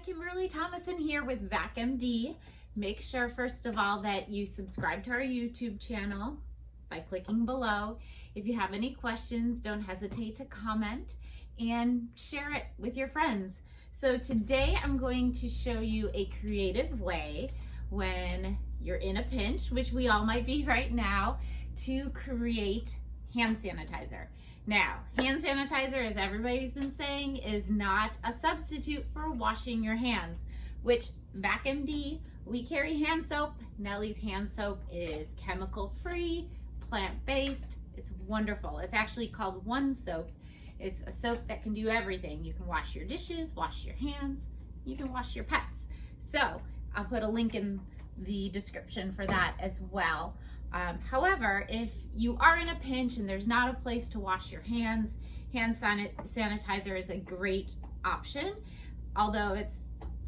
Kimberly Thomason here with VacMD. Make sure first of all that you subscribe to our YouTube channel by clicking below. If you have any questions, don't hesitate to comment and share it with your friends. So today I'm going to show you a creative way when you're in a pinch, which we all might be right now, to create hand sanitizer. Now, hand sanitizer, as everybody's been saying, is not a substitute for washing your hands, which VacMD, we carry hand soap. Nellie's hand soap is chemical-free, plant-based. It's wonderful. It's actually called One Soap. It's a soap that can do everything. You can wash your dishes, wash your hands, you can wash your pets. So I'll put a link in the description for that as well. However, if you are in a pinch and there's not a place to wash your hands, hand sanitizer is a great option, although it's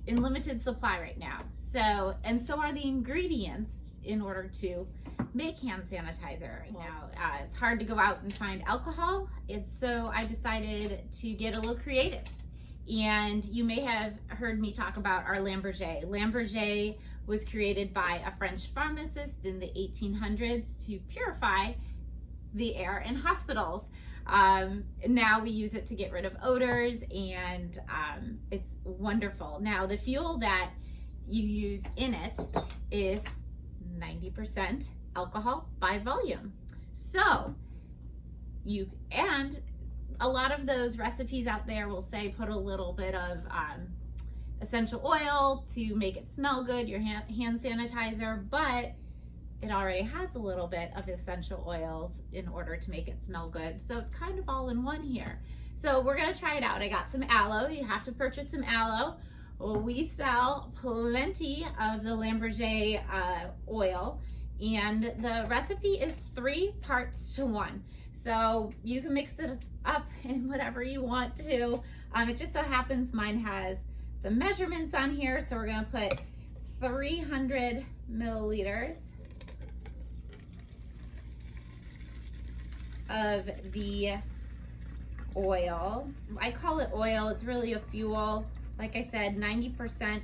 in limited supply right now. So are the ingredients in order to make hand sanitizer right now. It's hard to go out and find alcohol. So I decided to get a little creative. And you may have heard me talk about our Lamberger. Lamberger was created by a French pharmacist in the 1800s to purify the air in hospitals. Now we use it to get rid of odors, and it's wonderful. Now the fuel that you use in it is 90% alcohol by volume. So and a lot of those recipes out there will say put a little bit of essential oil to make it smell good, your hand sanitizer, but it already has a little bit of essential oils in order to make it smell good. So it's kind of all in one here. So we're gonna try it out. I got some aloe. You have to purchase some aloe. Well, we sell plenty of the Lamberger oil, and the recipe is 3 parts to 1. So you can mix it up in whatever you want to. It just so happens mine has some measurements on here. So we're gonna put 300 milliliters of the oil. I call it oil, it's really a fuel. Like I said, 90%,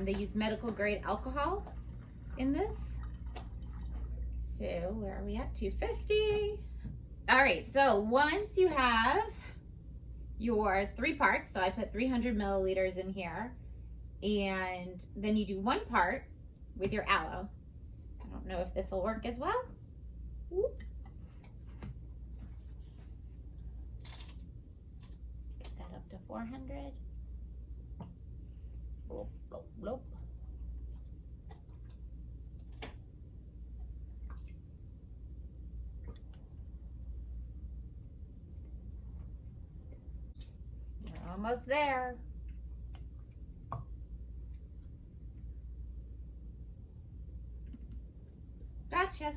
they use medical grade alcohol in this. So where are we at? 250. All right, so once you have your 3 parts, so I put 300 milliliters in here, and then you do 1 part with your aloe. I don't know if this will work as well. Whoop. Get that up to 400. Bloop, bloop, bloop. Almost there. Gotcha.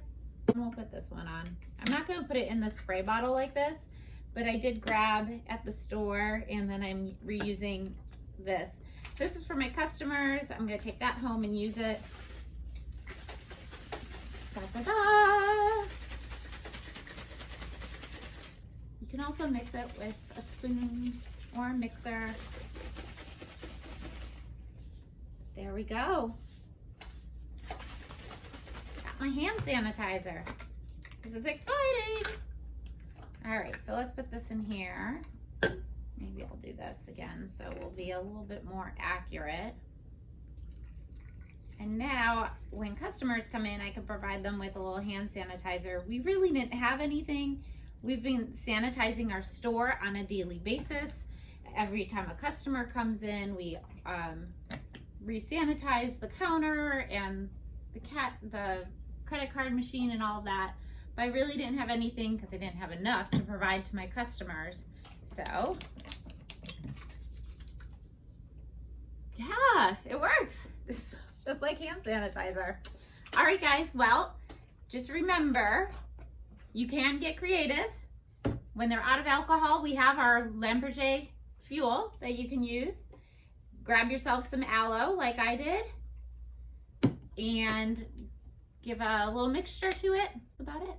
We'll put this one on. I'm not going to put it in the spray bottle like this, but I did grab at the store, and then I'm reusing this. This is for my customers. I'm going to take that home and use it. Da-da-da. You can also mix it with a spoon or a mixer. There we go. Got my hand sanitizer. This is exciting. All right, so let's put this in here. Maybe I'll do this again so we'll be a little bit more accurate. And now when customers come in, I can provide them with a little hand sanitizer. We really didn't have anything. We've been sanitizing our store on a daily basis. Every time a customer comes in, we re-sanitize the counter and the credit card machine and all of that. But I really didn't have anything because I didn't have enough to provide to my customers. So, yeah, it works. This smells just like hand sanitizer. All right, guys. Well, just remember, you can get creative. When they're out of alcohol, we have our Lamberger fuel that you can use. Grab yourself some aloe like I did and give a little mixture to it. That's about it.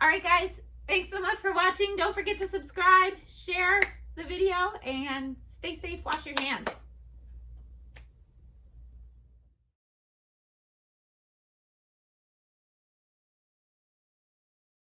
All right, guys, thanks so much for watching. Don't forget to subscribe, share the video, and stay safe. Wash your hands.